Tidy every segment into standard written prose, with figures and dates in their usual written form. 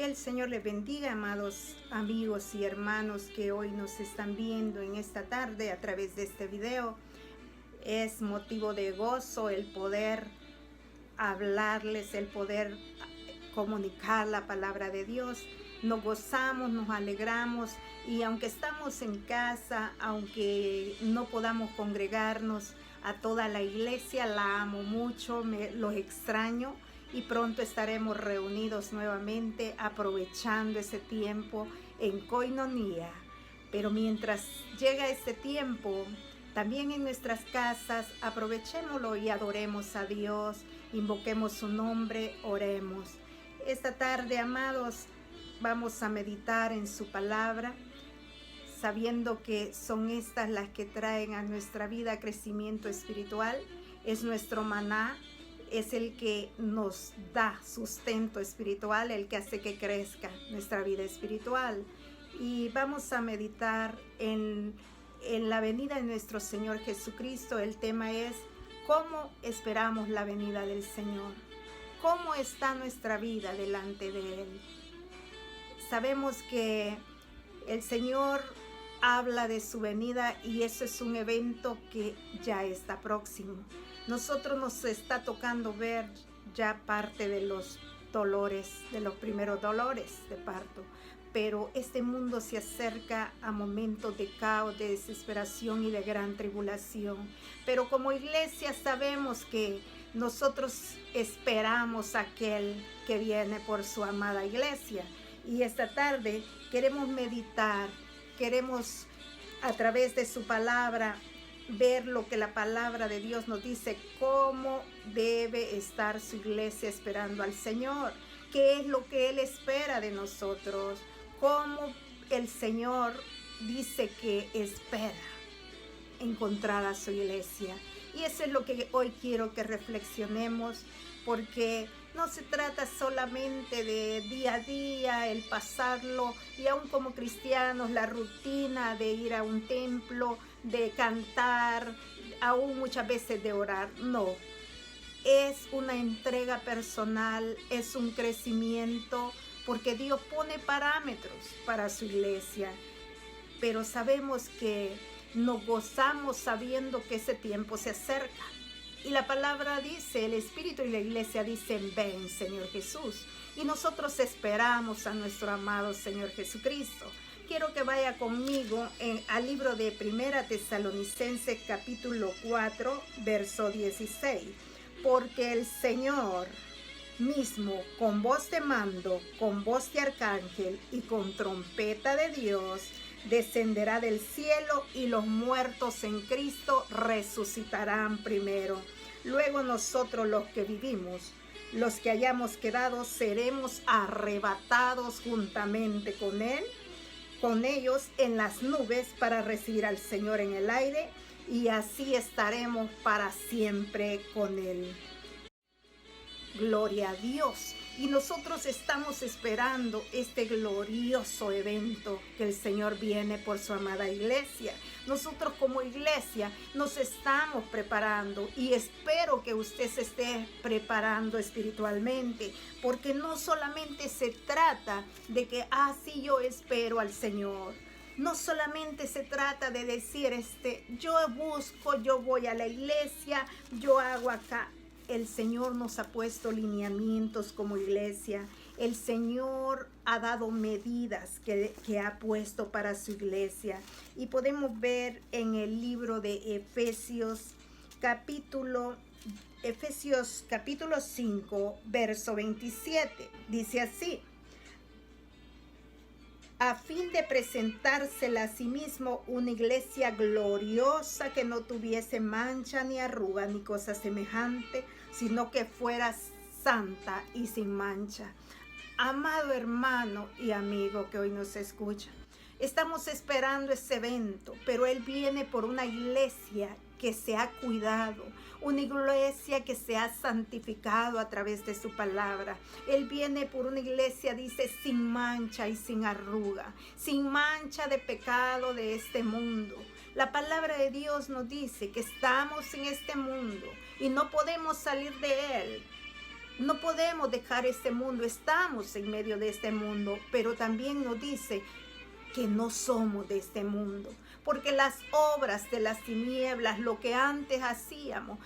Que el Señor les bendiga, amados amigos y hermanos que hoy nos están viendo en esta tarde a través de este video. Es motivo de gozo el poder hablarles, el poder comunicar la palabra de Dios. Nos gozamos, nos alegramos, y aunque estamos en casa, aunque no podamos congregarnos a toda la iglesia, la amo mucho, los extraño, y pronto estaremos reunidos nuevamente aprovechando ese tiempo en coinonía. Pero mientras llega este tiempo, también en nuestras casas aprovechémoslo y adoremos a Dios, invoquemos su nombre, oremos. Esta tarde, amados, vamos a meditar en su palabra, sabiendo que son estas las que traen a nuestra vida crecimiento espiritual. Es nuestro maná, es el que nos da sustento espiritual, el que hace que crezca nuestra vida espiritual. Y vamos a meditar en la venida de nuestro Señor Jesucristo. El tema es: ¿cómo esperamos la venida del Señor? ¿Cómo está nuestra vida delante de Él? Sabemos que el Señor habla de su venida, y eso es un evento que ya está próximo. Nosotros nos está tocando ver ya parte de los dolores, de los primeros dolores de parto, pero este mundo se acerca a momentos de caos, de desesperación y de gran tribulación. Pero como iglesia sabemos que nosotros esperamos a aquel que viene por su amada iglesia. Y esta tarde queremos meditar, queremos a través de su palabra ver lo que la palabra de Dios nos dice, cómo debe estar su iglesia esperando al Señor, qué es lo que Él espera de nosotros, cómo el Señor dice que espera encontrar a su iglesia. Y eso es lo que hoy quiero que reflexionemos, porque no se trata solamente de día a día, el pasarlo, y aún como cristianos, la rutina de ir a un templo, de cantar, aún muchas veces de orar. No, es una entrega personal, es un crecimiento, porque Dios pone parámetros para su iglesia. Pero sabemos que nos gozamos sabiendo que ese tiempo se acerca. Y la palabra dice, el Espíritu y la iglesia dicen: ven, Señor Jesús. Y nosotros esperamos a nuestro amado Señor Jesucristo. Quiero que vaya conmigo al libro de Primera Tesalonicenses capítulo 4, verso 16. Porque el Señor mismo, con voz de mando, con voz de arcángel y con trompeta de Dios, descenderá del cielo, y los muertos en Cristo resucitarán primero. Luego nosotros, los que vivimos, los que hayamos quedado, seremos arrebatados juntamente con ellos en las nubes, para recibir al Señor en el aire, y así estaremos para siempre con Él. Gloria a Dios. Y nosotros estamos esperando este glorioso evento que el Señor viene por su amada iglesia. Nosotros como iglesia nos estamos preparando, y espero que usted se esté preparando espiritualmente, porque no solamente se trata de que, sí, yo espero al Señor. No solamente se trata de decir, yo busco, yo voy a la iglesia, yo hago acá. El Señor nos ha puesto lineamientos como iglesia. El Señor ha dado medidas que ha puesto para su iglesia. Y podemos ver en el libro de Efesios capítulo 5, verso 27. Dice así: a fin de presentársela a sí mismo una iglesia gloriosa, que no tuviese mancha ni arruga ni cosa semejante, sino que fuera santa y sin mancha. Amado hermano y amigo que hoy nos escucha, estamos esperando ese evento, pero Él viene por una iglesia que se ha cuidado, una iglesia que se ha santificado a través de su palabra. Él viene por una iglesia, dice, sin mancha y sin arruga, sin mancha de pecado de este mundo. La palabra de Dios nos dice que estamos en este mundo y no podemos salir de él. No podemos dejar este mundo, estamos en medio de este mundo, pero también nos dice que no somos de este mundo, porque las obras de las tinieblas, lo que antes hacíamos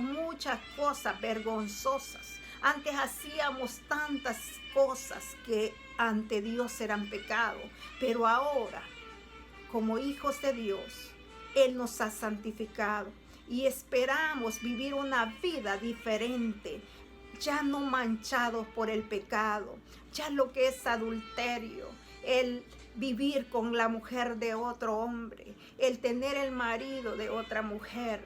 muchas cosas vergonzosas, antes hacíamos tantas cosas que ante Dios eran pecado, pero ahora, como hijos de Dios, Él nos ha santificado y esperamos vivir una vida diferente, ya no manchados por el pecado, ya lo que es adulterio, el vivir con la mujer de otro hombre, el tener el marido de otra mujer,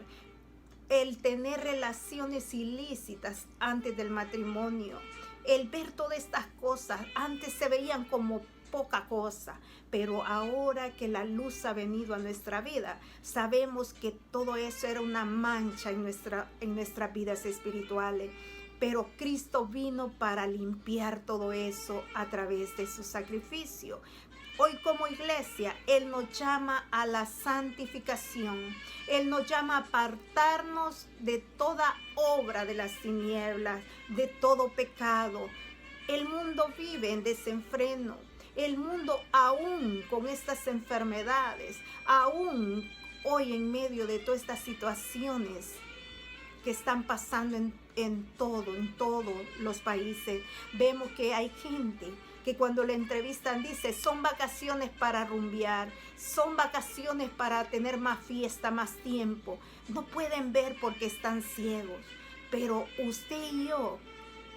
el tener relaciones ilícitas antes del matrimonio, el ver todas estas cosas, antes se veían como poca cosa, pero ahora que la luz ha venido a nuestra vida, sabemos que todo eso era una mancha en nuestras vidas espirituales. Pero Cristo vino para limpiar todo eso a través de su sacrificio. Hoy como iglesia, Él nos llama a la santificación. Él nos llama a apartarnos de toda obra de las tinieblas, de todo pecado. El mundo vive en desenfreno. El mundo aún con estas enfermedades, aún hoy en medio de todas estas situaciones que están pasando en todos los países, vemos que hay gente que cuando le entrevistan dice, son vacaciones para rumbear, son vacaciones para tener más fiesta, más tiempo. No pueden ver porque están ciegos, pero usted y yo,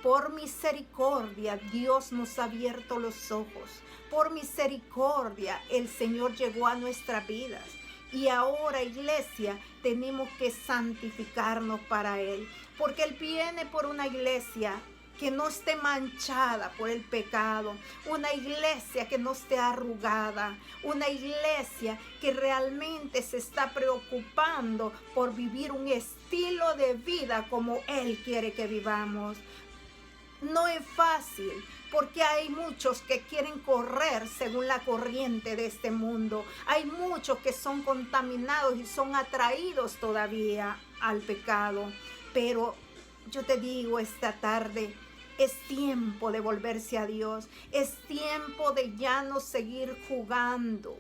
por misericordia, Dios nos ha abierto los ojos. Por misericordia, el Señor llegó a nuestras vidas. Y ahora, iglesia, tenemos que santificarnos para Él. Porque Él viene por una iglesia que no esté manchada por el pecado. Una iglesia que no esté arrugada. Una iglesia que realmente se está preocupando por vivir un estilo de vida como Él quiere que vivamos. No es fácil, porque hay muchos que quieren correr según la corriente de este mundo. Hay muchos que son contaminados y son atraídos todavía al pecado. Pero yo te digo esta tarde, es tiempo de volverse a Dios. Es tiempo de ya no seguir jugando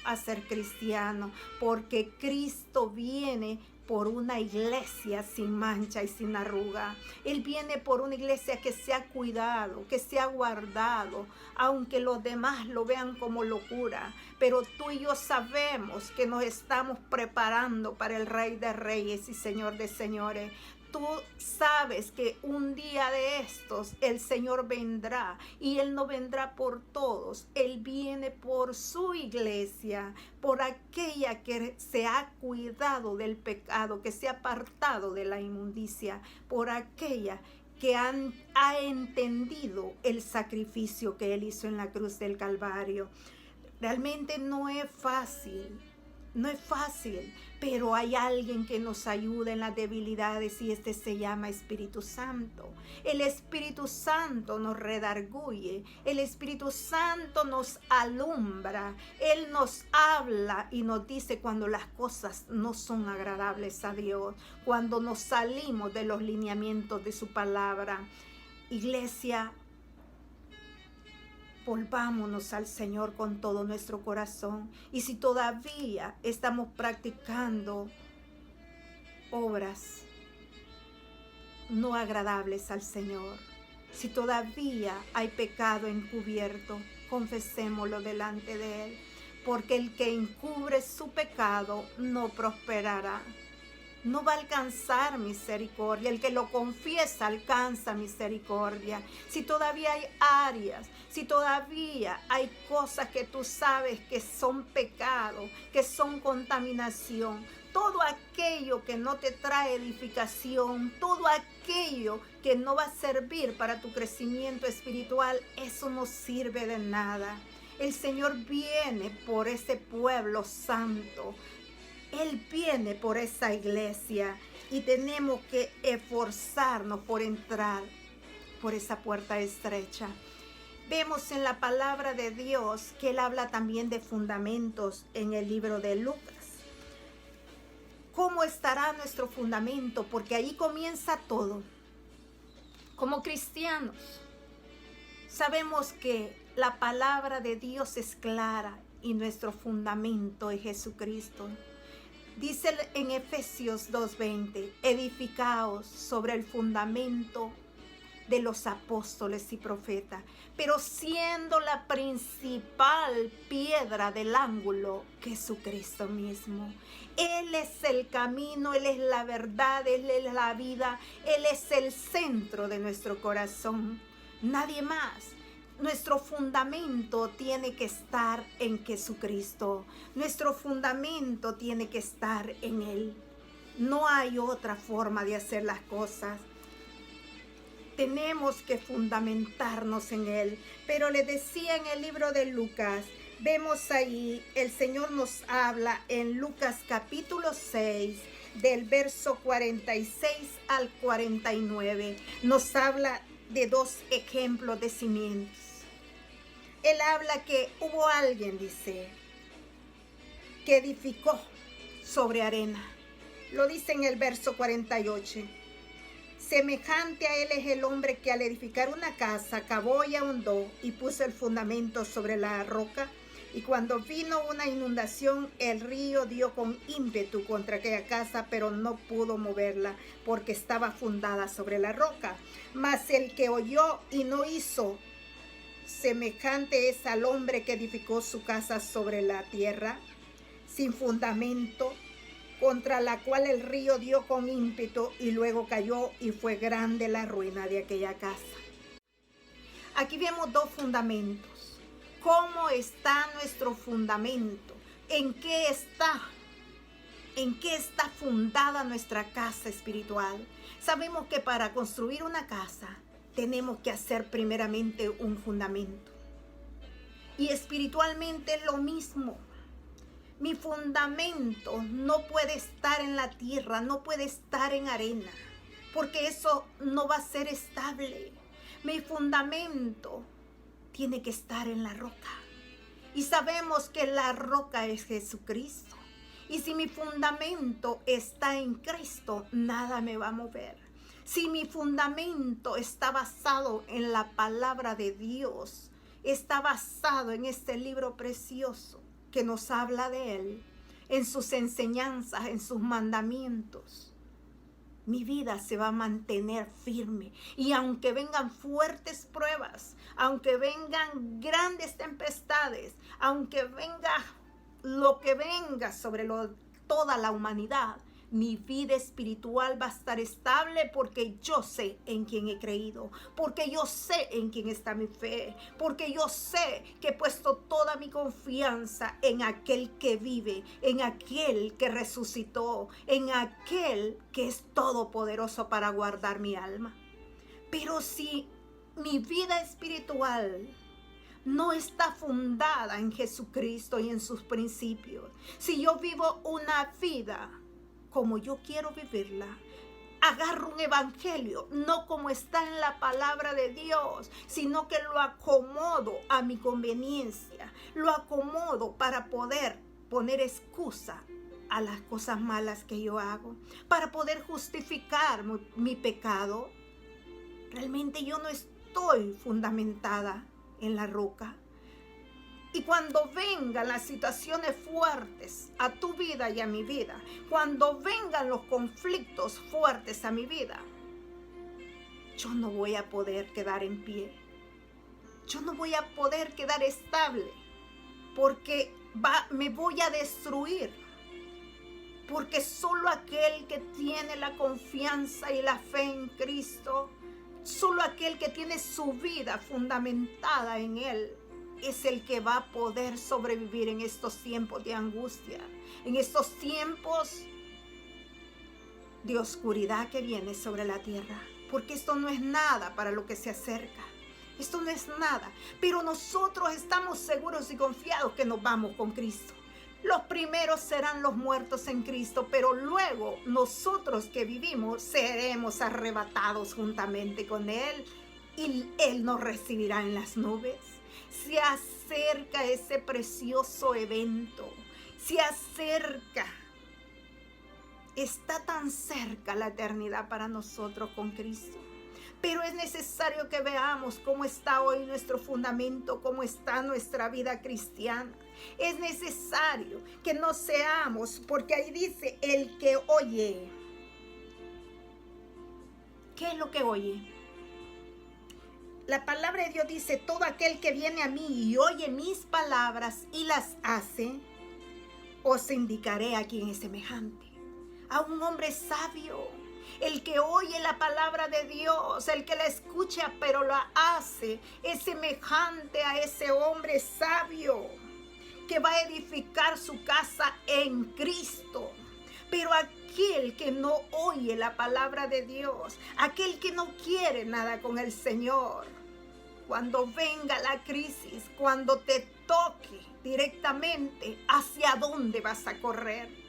a ser cristiano, porque Cristo viene por una iglesia sin mancha y sin arruga. Él viene por una iglesia que se ha cuidado, que se ha guardado, aunque los demás lo vean como locura. Pero tú y yo sabemos que nos estamos preparando para el Rey de Reyes y Señor de Señores. Tú sabes que un día de estos el Señor vendrá y Él no vendrá por todos. Él viene por su iglesia, por aquella que se ha cuidado del pecado, que se ha apartado de la inmundicia, por aquella que ha entendido el sacrificio que Él hizo en la cruz del Calvario. Realmente no es fácil. No es fácil, pero hay alguien que nos ayuda en las debilidades y este se llama Espíritu Santo. El Espíritu Santo nos redarguye, el Espíritu Santo nos alumbra, Él nos habla y nos dice cuando las cosas no son agradables a Dios, cuando nos salimos de los lineamientos de su palabra. Iglesia, volvámonos al Señor con todo nuestro corazón. Y si todavía estamos practicando obras no agradables al Señor, si todavía hay pecado encubierto, confesémoslo delante de Él, porque el que encubre su pecado no prosperará. No va a alcanzar misericordia. El que lo confiesa alcanza misericordia. Si todavía hay áreas, si todavía hay cosas que tú sabes que son pecado, que son contaminación, todo aquello que no te trae edificación, todo aquello que no va a servir para tu crecimiento espiritual, eso no sirve de nada. El Señor viene por ese pueblo santo. Él viene por esa iglesia y tenemos que esforzarnos por entrar por esa puerta estrecha. Vemos en la palabra de Dios que Él habla también de fundamentos en el libro de Lucas. ¿cómo estará nuestro fundamento? Porque ahí comienza todo. Como cristianos, sabemos que la palabra de Dios es clara y nuestro fundamento es Jesucristo. Dice en Efesios 2:20, edificaos sobre el fundamento de los apóstoles y profetas, pero siendo la principal piedra del ángulo Jesucristo mismo. Él es el camino, Él es la verdad, Él es la vida, Él es el centro de nuestro corazón, nadie más. Nuestro fundamento tiene que estar en Jesucristo. Nuestro fundamento tiene que estar en Él. No hay otra forma de hacer las cosas. Tenemos que fundamentarnos en Él. Pero le decía en el libro de Lucas, vemos ahí, el Señor nos habla en Lucas capítulo 6, del verso 46 al 49. Nos habla de dos ejemplos de cimientos. Él habla que hubo alguien, dice, que edificó sobre arena. Lo dice en el verso 48. Semejante a él es el hombre que al edificar una casa cavó y ahondó y puso el fundamento sobre la roca. Y cuando vino una inundación, el río dio con ímpetu contra aquella casa, pero no pudo moverla porque estaba fundada sobre la roca. Mas el que oyó y no hizo, semejante es al hombre que edificó su casa sobre la tierra, sin fundamento, contra la cual el río dio con ímpetu y luego cayó y fue grande la ruina de aquella casa. Aquí vemos dos fundamentos. ¿Cómo está nuestro fundamento? ¿En qué está? ¿En qué está fundada nuestra casa espiritual? Sabemos que para construir una casa tenemos que hacer primeramente un fundamento. Y espiritualmente es lo mismo. Mi fundamento no puede estar en la tierra, no puede estar en arena, porque eso no va a ser estable. Mi fundamento tiene que estar en la roca. Y sabemos que la roca es Jesucristo. Y si mi fundamento está en Cristo, nada me va a mover. Si mi fundamento está basado en la palabra de Dios, está basado en este libro precioso que nos habla de Él, en sus enseñanzas, en sus mandamientos, mi vida se va a mantener firme. Y aunque vengan fuertes pruebas, aunque vengan grandes tempestades, aunque venga lo que venga sobre toda la humanidad, mi vida espiritual va a estar estable porque yo sé en quién he creído, porque yo sé en quién está mi fe, porque yo sé que he puesto toda mi confianza en aquel que vive, en aquel que resucitó, en aquel que es todopoderoso para guardar mi alma. Pero si mi vida espiritual no está fundada en Jesucristo y en sus principios, si yo vivo una vida como yo quiero vivirla, agarro un evangelio, no como está en la palabra de Dios, sino que lo acomodo a mi conveniencia, lo acomodo para poder poner excusa a las cosas malas que yo hago, para poder justificar mi pecado. Realmente yo no estoy fundamentada en la roca. Y cuando vengan las situaciones fuertes a tu vida y a mi vida, cuando vengan los conflictos fuertes a mi vida, yo no voy a poder quedar en pie. Yo no voy a poder quedar estable porque me voy a destruir. Porque solo aquel que tiene la confianza y la fe en Cristo, solo aquel que tiene su vida fundamentada en Él, es el que va a poder sobrevivir en estos tiempos de angustia, en estos tiempos de oscuridad que viene sobre la tierra. Porque esto no es nada para lo que se acerca. Esto no es nada. Pero nosotros estamos seguros y confiados que nos vamos con Cristo. Los primeros serán los muertos en Cristo, pero luego nosotros que vivimos seremos arrebatados juntamente con Él y Él nos recibirá en las nubes. Se acerca ese precioso evento, se acerca que está tan cerca la eternidad para nosotros con Cristo. Pero es necesario que veamos cómo está hoy nuestro fundamento, cómo está nuestra vida cristiana. Es necesario que no seamos, porque ahí dice, el que oye. ¿Qué es lo que oye? La palabra de Dios dice, todo aquel que viene a mí y oye mis palabras y las hace, os indicaré a quien es semejante. A un hombre sabio, el que oye la palabra de Dios, el que la escucha pero la hace, es semejante a ese hombre sabio que va a edificar su casa en Cristo. Pero aquel que no oye la palabra de Dios, aquel que no quiere nada con el Señor, cuando venga la crisis, cuando te toque directamente, ¿hacia dónde vas a correr?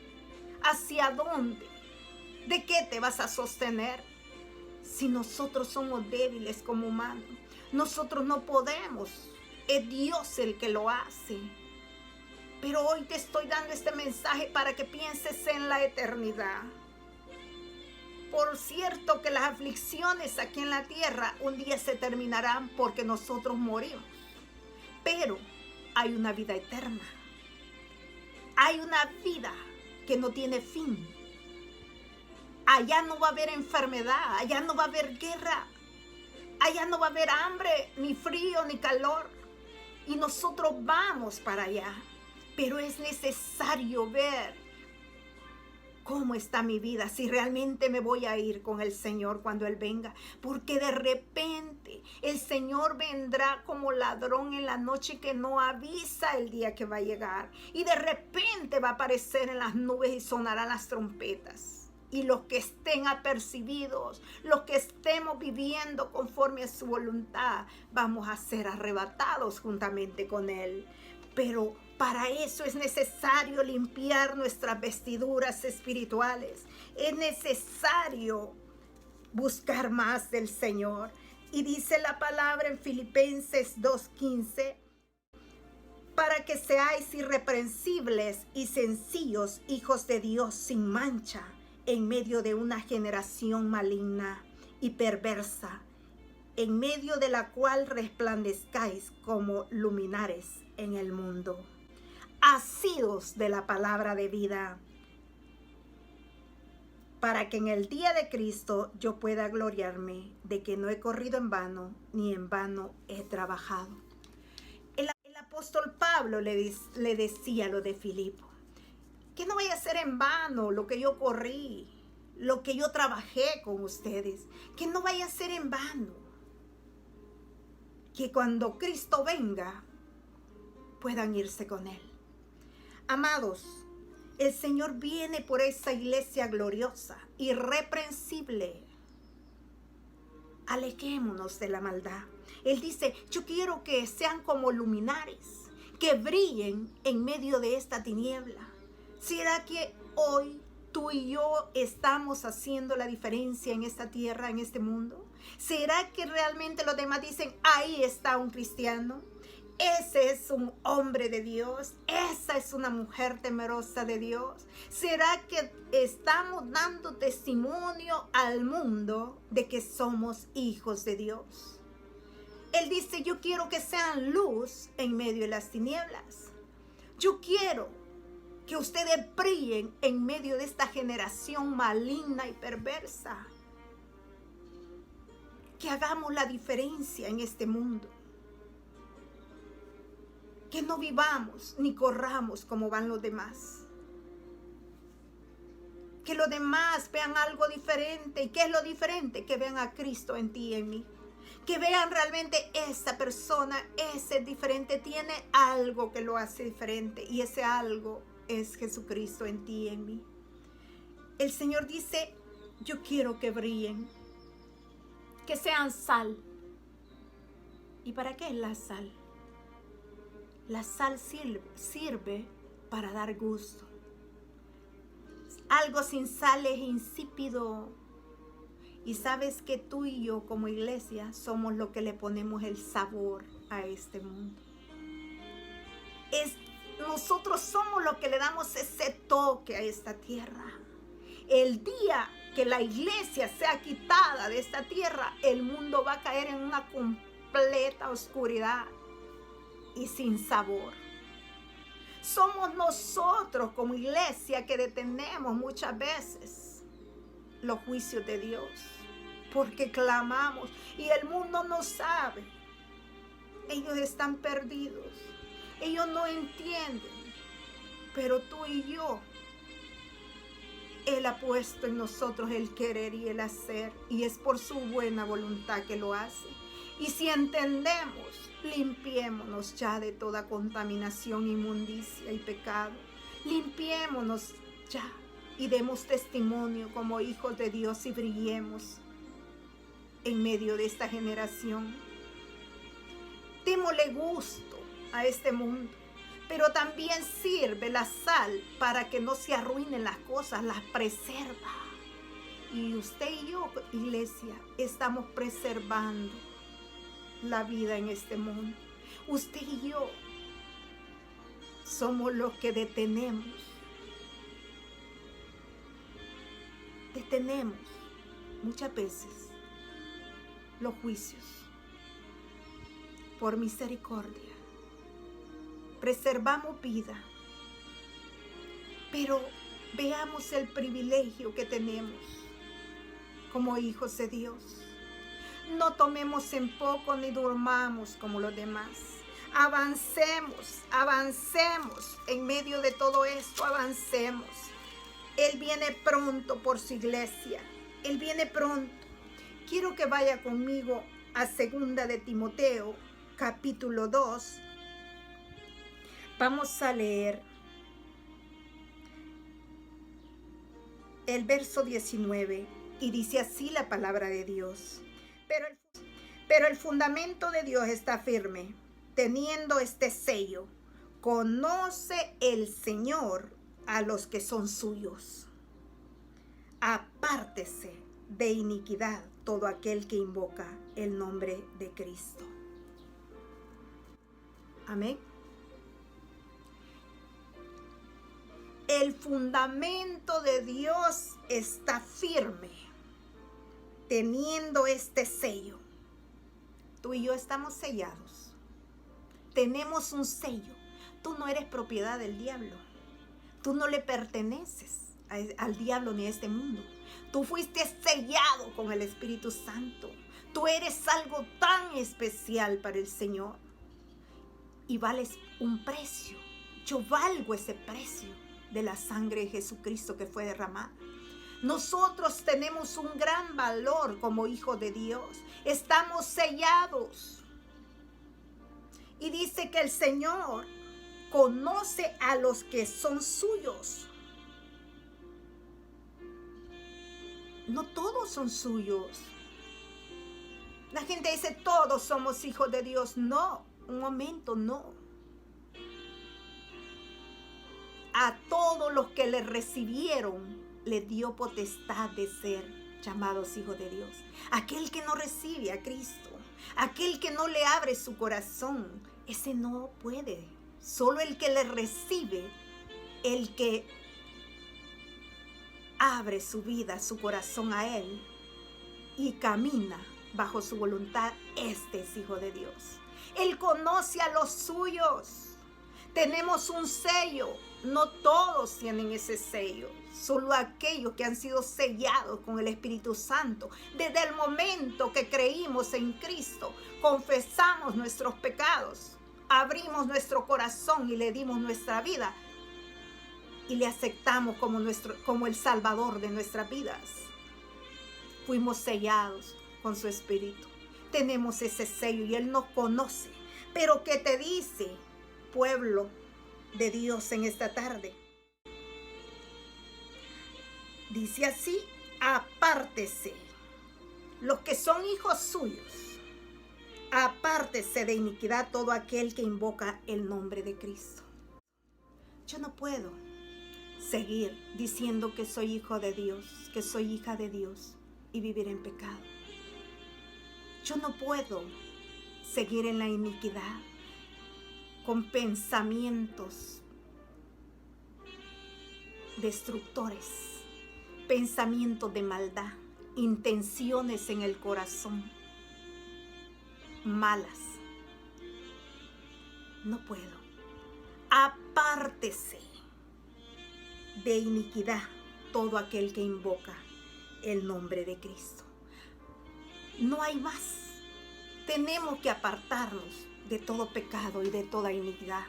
¿Hacia dónde? ¿De qué te vas a sostener? Si nosotros somos débiles como humanos, nosotros no podemos. Es Dios el que lo hace. Pero hoy te estoy dando este mensaje para que pienses en la eternidad. Por cierto que las aflicciones aquí en la tierra un día se terminarán porque nosotros morimos. Pero hay una vida eterna. Hay una vida que no tiene fin. Allá no va a haber enfermedad, allá no va a haber guerra, allá no va a haber hambre, ni frío, ni calor. Y nosotros vamos para allá. Pero es necesario ver cómo está mi vida, si realmente me voy a ir con el Señor cuando Él venga. Porque de repente el Señor vendrá como ladrón en la noche que no avisa el día que va a llegar. Y de repente va a aparecer en las nubes y sonarán las trompetas. Y los que estén apercibidos, los que estemos viviendo conforme a su voluntad, vamos a ser arrebatados juntamente con Él. Pero para eso es necesario limpiar nuestras vestiduras espirituales. Es necesario buscar más del Señor. Y dice la palabra en Filipenses 2:15, para que seáis irreprensibles y sencillos, hijos de Dios sin mancha, en medio de una generación maligna y perversa, en medio de la cual resplandezcáis como luminares en el mundo. Asidos de la palabra de vida, para que en el día de Cristo yo pueda gloriarme de que no he corrido en vano, ni en vano he trabajado. El apóstol Pablo le decía lo de Filipo, que no vaya a ser en vano lo que yo corrí, lo que yo trabajé con ustedes, que no vaya a ser en vano. Que cuando Cristo venga, puedan irse con Él. Amados, el Señor viene por esa iglesia gloriosa, irreprensible. Alejémonos de la maldad. Él dice, yo quiero que sean como luminares, que brillen en medio de esta tiniebla. ¿Será que hoy tú y yo estamos haciendo la diferencia en esta tierra, en este mundo? ¿Será que realmente los demás dicen, ahí está un cristiano? Ese es un hombre de Dios. Esa es una mujer temerosa de Dios. ¿Será que estamos dando testimonio al mundo de que somos hijos de Dios? Él dice, yo quiero que sean luz en medio de las tinieblas. Yo quiero que ustedes brillen en medio de esta generación maligna y perversa. Que hagamos la diferencia en este mundo. Que no vivamos ni corramos como van los demás. Que los demás vean algo diferente. ¿Y qué es lo diferente? Que vean a Cristo en ti y en mí. Que vean realmente esta persona, ese diferente, tiene algo que lo hace diferente. Y ese algo es Jesucristo en ti y en mí. El Señor dice, yo quiero que brillen. Que sean sal. ¿Y para qué es la sal? La sal sirve para dar gusto. Algo sin sal es insípido. Y sabes que tú y yo como iglesia somos lo que le ponemos el sabor a este mundo. Nosotros somos los que le damos ese toque a esta tierra. el día que la iglesia sea quitada de esta tierra, el mundo va a caer en una completa oscuridad y sin sabor. Somos nosotros como iglesia que detenemos muchas veces los juicios de Dios, porque clamamos y el mundo no sabe. Ellos están perdidos, ellos no entienden, pero tú y yo, Él ha puesto en nosotros el querer y el hacer, y es por su buena voluntad que lo hace. Y si entendemos, limpiémonos ya de toda contaminación, inmundicia y pecado. Limpiémonos ya y demos testimonio como hijos de Dios y brillemos en medio de esta generación. Démosle gusto a este mundo, pero también sirve la sal para que no se arruinen las cosas, las preserva. Y usted y yo, iglesia, estamos preservando la vida en este mundo. Usted y yo somos los que detenemos muchas veces los juicios por misericordia. Preservamos vida, pero veamos el privilegio que tenemos como hijos de Dios. No tomemos en poco ni durmamos como los demás. Avancemos en medio de todo esto, avancemos. Él viene pronto por su iglesia. Él viene pronto. Quiero que vaya conmigo a 2 de Timoteo, capítulo 2. Vamos a leer el verso 19 y dice así la palabra de Dios. Pero el fundamento de Dios está firme, teniendo este sello: conoce el Señor a los que son suyos. Apártese de iniquidad todo aquel que invoca el nombre de Cristo. Amén. El fundamento de Dios está firme, teniendo este sello. Tú y yo estamos sellados. Tenemos un sello. Tú no eres propiedad del diablo. Tú no le perteneces al diablo ni a este mundo. Tú fuiste sellado con el Espíritu Santo. Tú eres algo tan especial para el Señor. Y vales un precio. Yo valgo ese precio de la sangre de Jesucristo que fue derramada. Nosotros tenemos un gran valor como hijos de Dios. Estamos sellados. Y dice que el Señor conoce a los que son suyos. No todos son suyos. La gente dice, todos somos hijos de Dios. No, un momento, no. A todos los que le recibieron, le dio potestad de ser llamados hijos de Dios. Aquel que no recibe a Cristo, aquel que no le abre su corazón, ese no puede. Solo el que le recibe, el que abre su vida, su corazón a Él y camina bajo su voluntad, este es hijo de Dios. Él conoce a los suyos. Tenemos un sello. No todos tienen ese sello, solo aquellos que han sido sellados con el Espíritu Santo. Desde el momento que creímos en Cristo, confesamos nuestros pecados, abrimos nuestro corazón y le dimos nuestra vida y le aceptamos como el Salvador de nuestras vidas. Fuimos sellados con su Espíritu. Tenemos ese sello y Él nos conoce. Pero ¿qué te dice, pueblo de Dios, en esta tarde? Dice así: apártese, los que son hijos suyos, apártese de iniquidad todo aquel que invoca el nombre de Cristo. Yo no puedo seguir diciendo que soy hijo de Dios, que soy hija de Dios y vivir en pecado. Yo no puedo seguir en la iniquidad con pensamientos destructores, pensamientos de maldad, intenciones en el corazón malas. No puedo. Apártese de iniquidad todo aquel que invoca el nombre de Cristo. No hay más. Tenemos que apartarnos de todo pecado y de toda iniquidad.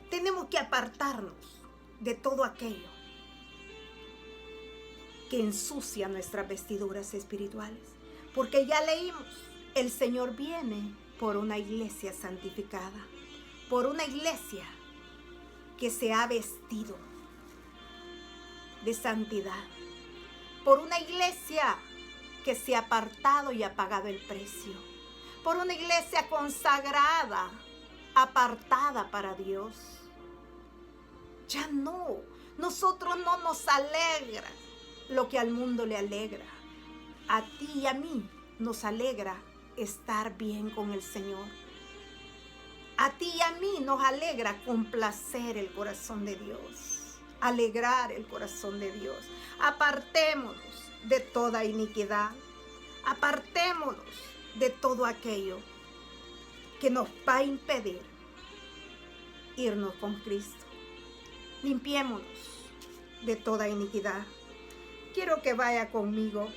Tenemos que apartarnos de todo aquello que ensucia nuestras vestiduras espirituales. Porque ya leímos, el Señor viene por una iglesia santificada, por una iglesia que se ha vestido de santidad, por una iglesia que se ha apartado y ha pagado el precio, por una iglesia consagrada, apartada para Dios. Ya no, nosotros no nos alegra lo que al mundo le alegra. A ti y a mí nos alegra estar bien con el Señor. A ti y a mí nos alegra complacer el corazón de Dios, alegrar el corazón de Dios. Apartémonos de toda iniquidad, apartémonos de todo aquello que nos va a impedir irnos con Cristo. Limpiémonos de toda iniquidad. Quiero que vaya conmigo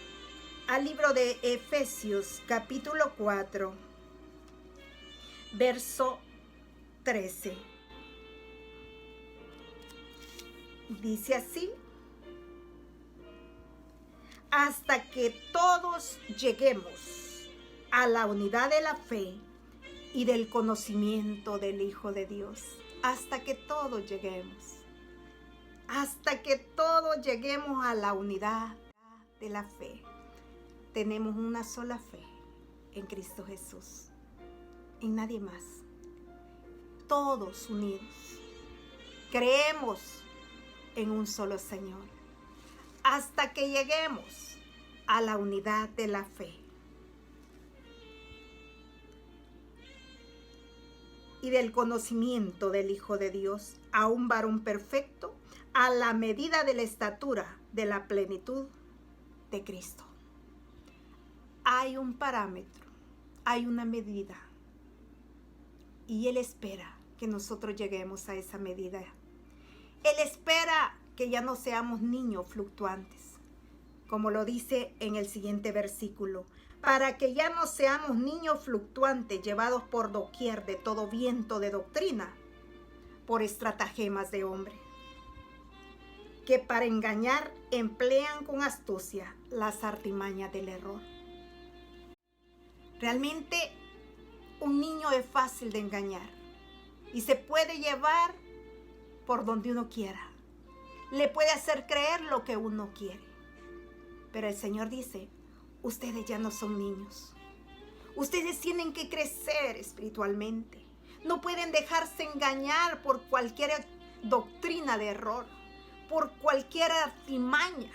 al libro de Efesios, capítulo 4, verso 13. Dice así: hasta que todos lleguemos a la unidad de la fe y del conocimiento del Hijo de Dios. Hasta que todos lleguemos. Hasta que todos lleguemos a la unidad de la fe. Tenemos una sola fe en Cristo Jesús, en nadie más. Todos unidos. Creemos en un solo Señor. Hasta que lleguemos a la unidad de la fe y del conocimiento del Hijo de Dios, a un varón perfecto, a la medida de la estatura de la plenitud de Cristo. Hay un parámetro, hay una medida, y Él espera que nosotros lleguemos a esa medida. Él espera que ya no seamos niños fluctuantes, como lo dice en el siguiente versículo, para que ya no seamos niños fluctuantes llevados por doquier de todo viento de doctrina, por estratagemas de hombre, que para engañar emplean con astucia las artimañas del error. Realmente un niño es fácil de engañar y se puede llevar por donde uno quiera. Le puede hacer creer lo que uno quiere. Pero el Señor dice, ustedes ya no son niños. Ustedes tienen que crecer espiritualmente. No pueden dejarse engañar por cualquier doctrina de error, por cualquier artimaña,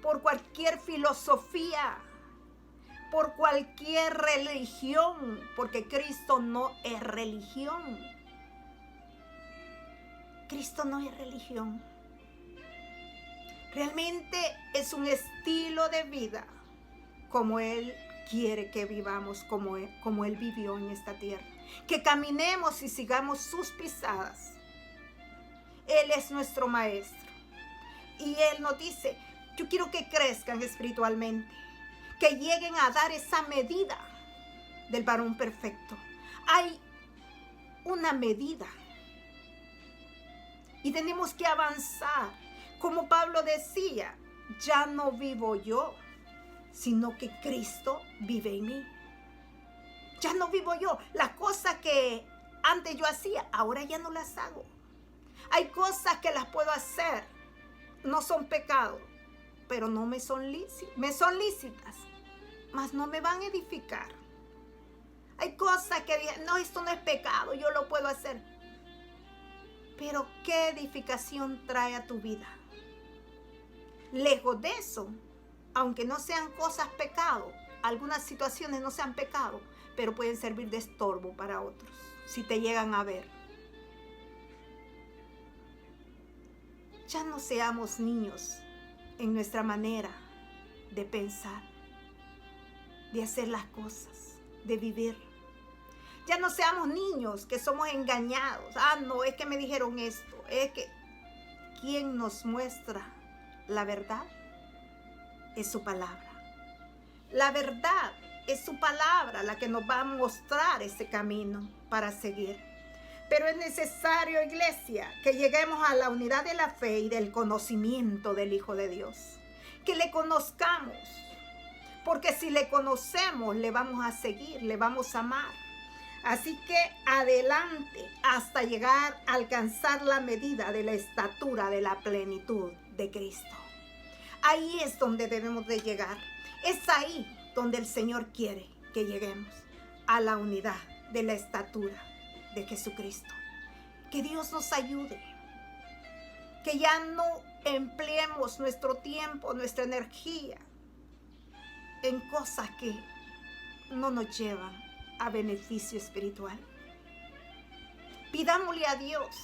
por cualquier filosofía, por cualquier religión, porque Cristo no es religión. Cristo no es religión. Realmente es un estilo de vida como Él quiere que vivamos, como Él vivió en esta tierra. Que caminemos y sigamos sus pisadas. Él es nuestro maestro. Y Él nos dice, yo quiero que crezcan espiritualmente, que lleguen a dar esa medida del varón perfecto. Hay una medida. Y tenemos que avanzar. Como Pablo decía, ya no vivo yo, sino que Cristo vive en mí. Ya no vivo yo. Las cosas que antes yo hacía, ahora ya no las hago. Hay cosas que las puedo hacer. No son pecado, pero no me son lícitas, mas no me van a edificar. Hay cosas que dicen, no, esto no es pecado, yo lo puedo hacer. Pero ¿qué edificación trae a tu vida? Lejos de eso, aunque no sean cosas pecado, algunas situaciones no sean pecado, pero pueden servir de estorbo para otros, si te llegan a ver. Ya no seamos niños en nuestra manera de pensar, de hacer las cosas, de vivir. Ya no seamos niños que somos engañados. No, es que me dijeron esto. Es que quien nos muestra la verdad es su palabra. La verdad es su palabra la que nos va a mostrar ese camino para seguir. Pero es necesario, iglesia, que lleguemos a la unidad de la fe y del conocimiento del Hijo de Dios. Que le conozcamos. Porque si le conocemos, le vamos a seguir, le vamos a amar. Así que adelante hasta llegar a alcanzar la medida de la estatura de la plenitud de Cristo. Ahí es donde debemos de llegar. Es ahí donde el Señor quiere que lleguemos, a la unidad de la estatura de Jesucristo. Que Dios nos ayude. Que ya no empleemos nuestro tiempo, nuestra energía en cosas que no nos llevan a beneficio espiritual. Pidámosle a Dios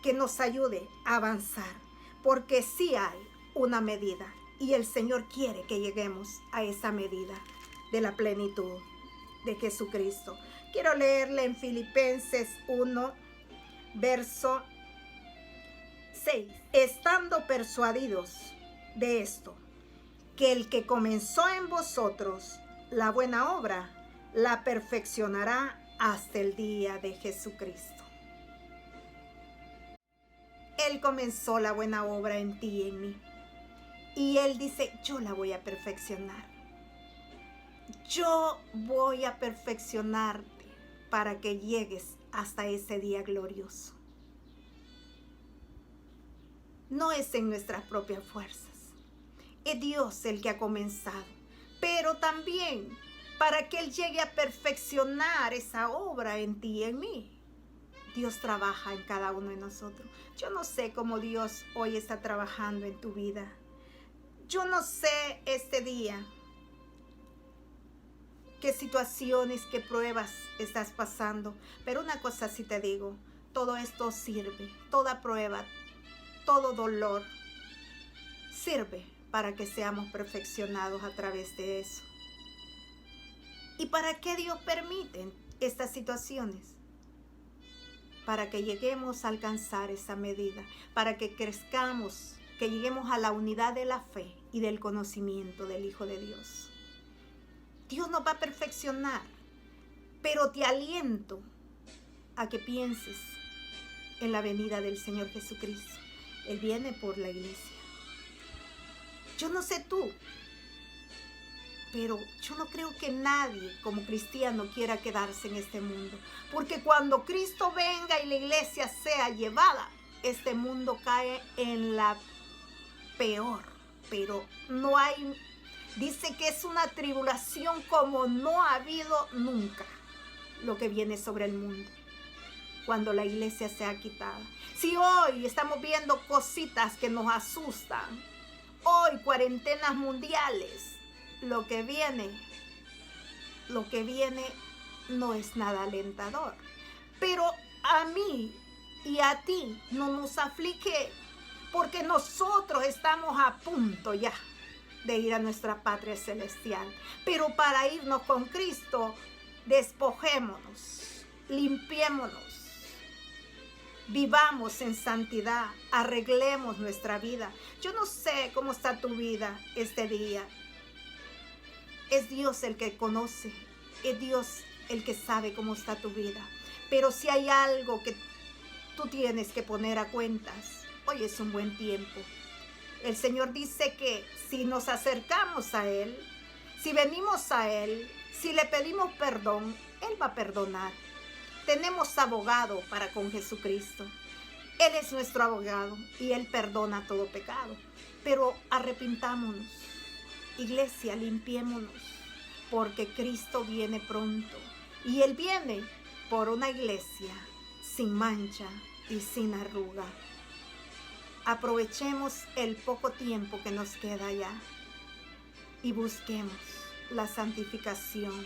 que nos ayude a avanzar, porque sí hay una medida y el Señor quiere que lleguemos a esa medida de la plenitud de Jesucristo. Quiero leerle en Filipenses 1, verso 6. Estando persuadidos de esto, que el que comenzó en vosotros la buena obra, la perfeccionará hasta el día de Jesucristo. Él comenzó la buena obra en ti y en mí. Y Él dice, yo la voy a perfeccionar. Yo voy a perfeccionarte para que llegues hasta ese día glorioso. No es en nuestras propias fuerzas. Es Dios el que ha comenzado. Pero también para que Él llegue a perfeccionar esa obra en ti y en mí. Dios trabaja en cada uno de nosotros. Yo no sé cómo Dios hoy está trabajando en tu vida. Yo no sé este día qué situaciones, qué pruebas estás pasando. Pero una cosa sí te digo, todo esto sirve, toda prueba, todo dolor sirve para que seamos perfeccionados a través de eso. ¿Y para qué Dios permite estas situaciones? Para que lleguemos a alcanzar esa medida, para que crezcamos, que lleguemos a la unidad de la fe y del conocimiento del Hijo de Dios. Dios nos va a perfeccionar, pero te aliento a que pienses en la venida del Señor Jesucristo. Él viene por la iglesia. Yo no sé tú, pero yo no creo que nadie como cristiano quiera quedarse en este mundo. Porque cuando Cristo venga y la iglesia sea llevada, este mundo cae en la peor. Pero no hay, dice que es una tribulación como no ha habido nunca lo que viene sobre el mundo. Cuando la iglesia sea quitada. Si hoy estamos viendo cositas que nos asustan, hoy cuarentenas mundiales, lo que viene no es nada alentador. Pero a mí y a ti no nos aflige, porque nosotros estamos a punto ya de ir a nuestra patria celestial. Pero para irnos con Cristo, despojémonos, limpiémonos, vivamos en santidad, arreglemos nuestra vida. Yo no sé cómo está tu vida este día. Es Dios el que conoce, es Dios el que sabe cómo está tu vida. Pero si hay algo que tú tienes que poner a cuentas, hoy es un buen tiempo. El Señor dice que si nos acercamos a Él, si venimos a Él, si le pedimos perdón, Él va a perdonar. Tenemos abogado para con Jesucristo. Él es nuestro abogado y Él perdona todo pecado. Pero arrepintámonos. Iglesia, limpiémonos, porque Cristo viene pronto. Y Él viene por una iglesia sin mancha y sin arruga. Aprovechemos el poco tiempo que nos queda ya y busquemos la santificación.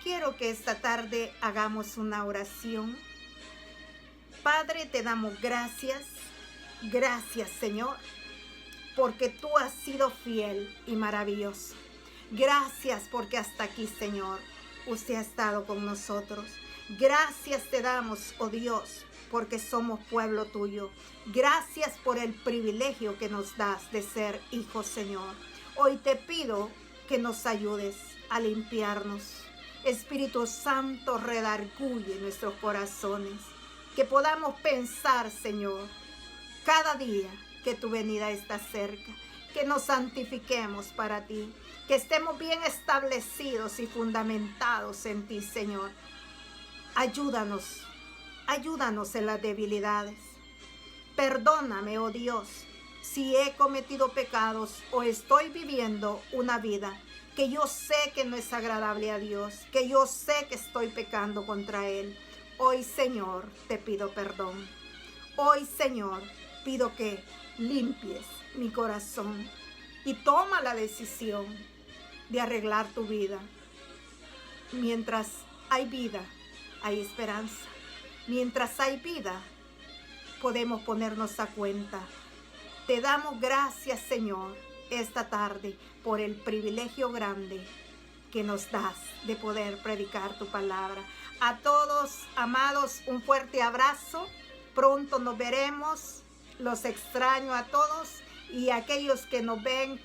Quiero que esta tarde hagamos una oración. Padre, te damos gracias. Gracias, Señor, porque tú has sido fiel y maravilloso. Gracias porque hasta aquí, Señor, usted ha estado con nosotros. Gracias te damos, oh Dios, porque somos pueblo tuyo. Gracias por el privilegio que nos das de ser hijos, Señor. Hoy te pido que nos ayudes a limpiarnos. Espíritu Santo, redarguye nuestros corazones. Que podamos pensar, Señor, cada día que tu venida está cerca. Que nos santifiquemos para ti. Que estemos bien establecidos y fundamentados en ti, Señor. Ayúdanos en las debilidades. Perdóname, oh Dios, si he cometido pecados o estoy viviendo una vida que yo sé que no es agradable a Dios, que yo sé que estoy pecando contra Él. Hoy, Señor, te pido perdón. Hoy, Señor, pido que limpies mi corazón y toma la decisión de arreglar tu vida. Mientras hay vida, hay esperanza. Mientras hay vida, podemos ponernos a cuenta. Te damos gracias, Señor, esta tarde por el privilegio grande que nos das de poder predicar tu palabra. A todos, amados, un fuerte abrazo. Pronto nos veremos. Los extraño a todos y a aquellos que nos ven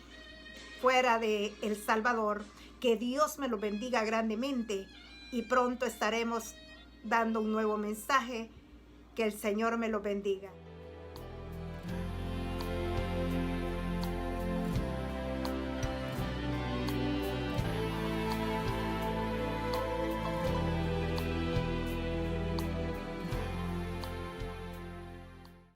fuera de El Salvador. Que Dios me los bendiga grandemente y pronto estaremos dando un nuevo mensaje. Que el Señor me los bendiga.